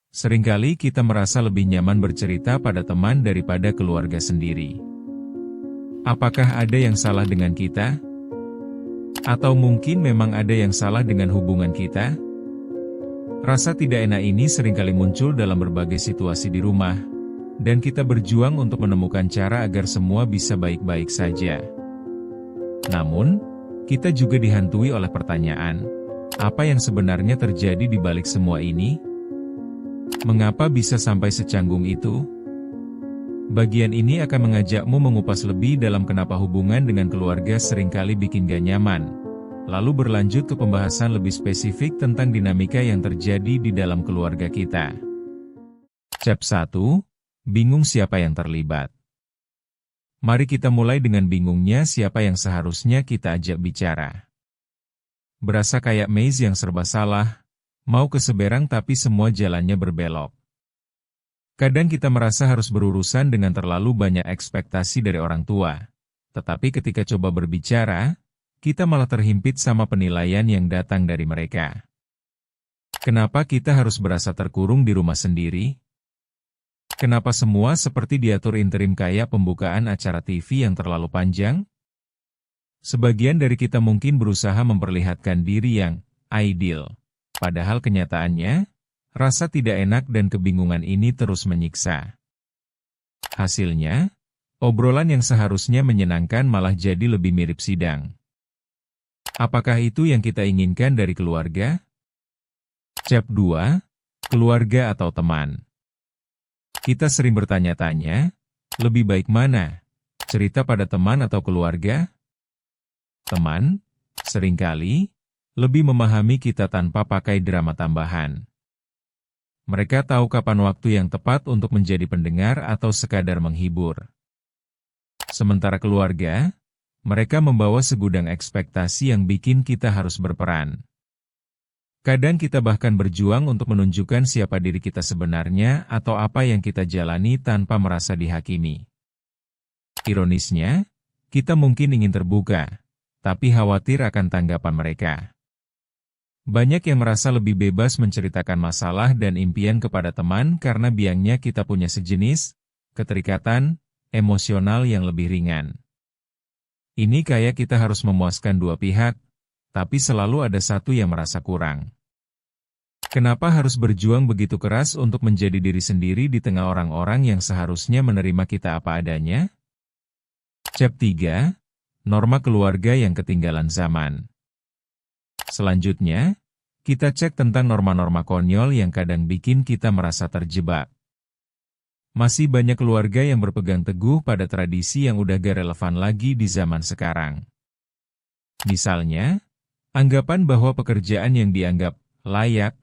Seringkali kita merasa lebih nyaman bercerita pada teman daripada keluarga sendiri. Apakah ada yang salah dengan kita? Atau mungkin memang ada yang salah dengan hubungan kita? Rasa tidak enak ini seringkali muncul dalam berbagai situasi di rumah, dan kita berjuang untuk menemukan cara agar semua bisa baik-baik saja. Namun, kita juga dihantui oleh pertanyaan, apa yang sebenarnya terjadi di balik semua ini? Mengapa bisa sampai secanggung itu? Bagian ini akan mengajakmu mengupas lebih dalam kenapa hubungan dengan keluarga seringkali bikin gak nyaman. Lalu berlanjut ke pembahasan lebih spesifik tentang dinamika yang terjadi di dalam keluarga kita. Chap 1. Bingung siapa yang terlibat. Mari kita mulai dengan bingungnya siapa yang seharusnya kita ajak bicara. Berasa kayak maze yang serba salah, mau keseberang tapi semua jalannya berbelok. Kadang kita merasa harus berurusan dengan terlalu banyak ekspektasi dari orang tua. Tetapi ketika coba berbicara, kita malah terhimpit sama penilaian yang datang dari mereka. Kenapa kita harus berasa terkurung di rumah sendiri? Kenapa semua seperti diatur interim kayak pembukaan acara TV yang terlalu panjang? Sebagian dari kita mungkin berusaha memperlihatkan diri yang ideal. Padahal kenyataannya, rasa tidak enak dan kebingungan ini terus menyiksa. Hasilnya, obrolan yang seharusnya menyenangkan malah jadi lebih mirip sidang. Apakah itu yang kita inginkan dari keluarga? Chap 2. Keluarga atau teman. Kita sering bertanya-tanya, lebih baik mana? Cerita pada teman atau keluarga? Teman, seringkali, lebih memahami kita tanpa pakai drama tambahan. Mereka tahu kapan waktu yang tepat untuk menjadi pendengar atau sekadar menghibur. Sementara keluarga, mereka membawa segudang ekspektasi yang bikin kita harus berperan. Kadang kita bahkan berjuang untuk menunjukkan siapa diri kita sebenarnya atau apa yang kita jalani tanpa merasa dihakimi. Ironisnya, kita mungkin ingin terbuka, tapi khawatir akan tanggapan mereka. Banyak yang merasa lebih bebas menceritakan masalah dan impian kepada teman karena biangnya kita punya sejenis keterikatan emosional yang lebih ringan. Ini kayak kita harus memuaskan dua pihak, tapi selalu ada satu yang merasa kurang. Kenapa harus berjuang begitu keras untuk menjadi diri sendiri di tengah orang-orang yang seharusnya menerima kita apa adanya? Chap 3. Norma keluarga yang ketinggalan zaman. Selanjutnya, kita cek tentang norma-norma konyol yang kadang bikin kita merasa terjebak. Masih banyak keluarga yang berpegang teguh pada tradisi yang udah gak relevan lagi di zaman sekarang. Misalnya, anggapan bahwa pekerjaan yang dianggap layak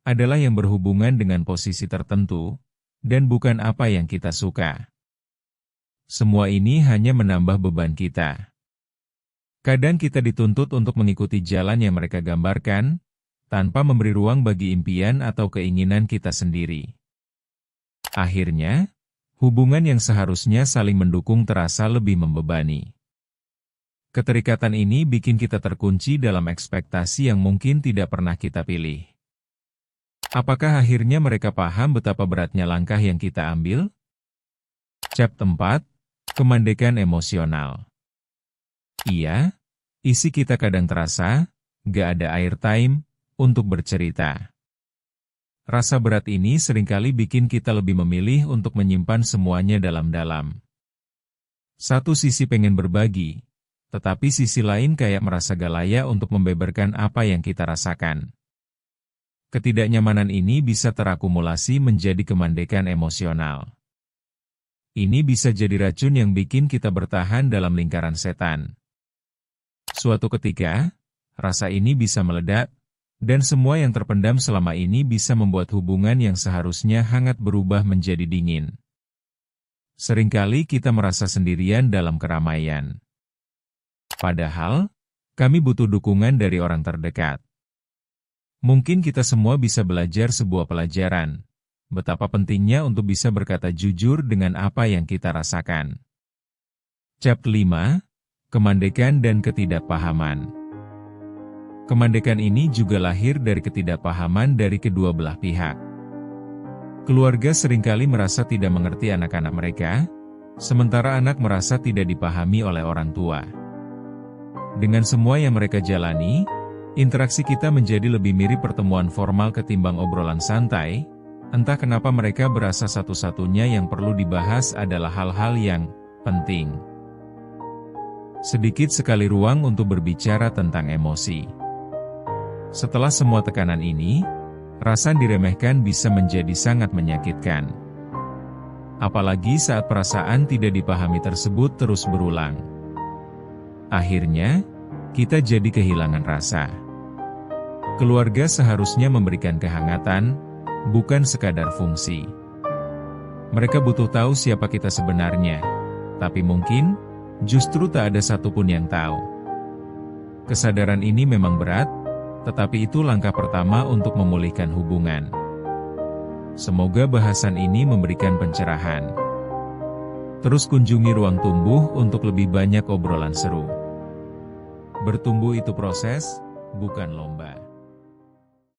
adalah yang berhubungan dengan posisi tertentu, dan bukan apa yang kita suka. Semua ini hanya menambah beban kita. Kadang kita dituntut untuk mengikuti jalan yang mereka gambarkan, tanpa memberi ruang bagi impian atau keinginan kita sendiri. Akhirnya, hubungan yang seharusnya saling mendukung terasa lebih membebani. Keterikatan ini bikin kita terkunci dalam ekspektasi yang mungkin tidak pernah kita pilih. Apakah akhirnya mereka paham betapa beratnya langkah yang kita ambil? Chap 4. Kemandekan emosional. Iya, isi kita kadang terasa, gak ada airtime untuk bercerita. Rasa berat ini seringkali bikin kita lebih memilih untuk menyimpan semuanya dalam-dalam. Satu sisi pengen berbagi, tetapi sisi lain kayak merasa gak layak untuk membeberkan apa yang kita rasakan. Ketidaknyamanan ini bisa terakumulasi menjadi kemandekan emosional. Ini bisa jadi racun yang bikin kita bertahan dalam lingkaran setan. Suatu ketika, rasa ini bisa meledak, dan semua yang terpendam selama ini bisa membuat hubungan yang seharusnya hangat berubah menjadi dingin. Seringkali kita merasa sendirian dalam keramaian. Padahal, kami butuh dukungan dari orang terdekat. Mungkin kita semua bisa belajar sebuah pelajaran, betapa pentingnya untuk bisa berkata jujur dengan apa yang kita rasakan. Chap 5. Kemandekan dan ketidakpahaman. Kemandekan ini juga lahir dari ketidakpahaman dari kedua belah pihak. Keluarga seringkali merasa tidak mengerti anak-anak mereka, sementara anak merasa tidak dipahami oleh orang tua. Dengan semua yang mereka jalani, interaksi kita menjadi lebih mirip pertemuan formal ketimbang obrolan santai. Entah kenapa mereka berasa satu-satunya yang perlu dibahas adalah hal-hal yang penting. Sedikit sekali ruang untuk berbicara tentang emosi. Setelah semua tekanan ini, rasa diremehkan bisa menjadi sangat menyakitkan. Apalagi saat perasaan tidak dipahami tersebut terus berulang. Akhirnya, kita jadi kehilangan rasa. Keluarga seharusnya memberikan kehangatan, bukan sekadar fungsi. Mereka butuh tahu siapa kita sebenarnya, tapi mungkin, justru tak ada satupun yang tahu. Kesadaran ini memang berat, tetapi itu langkah pertama untuk memulihkan hubungan. Semoga bahasan ini memberikan pencerahan. Terus kunjungi Ruang Tumbuh untuk lebih banyak obrolan seru. Bertumbuh itu proses, bukan lomba.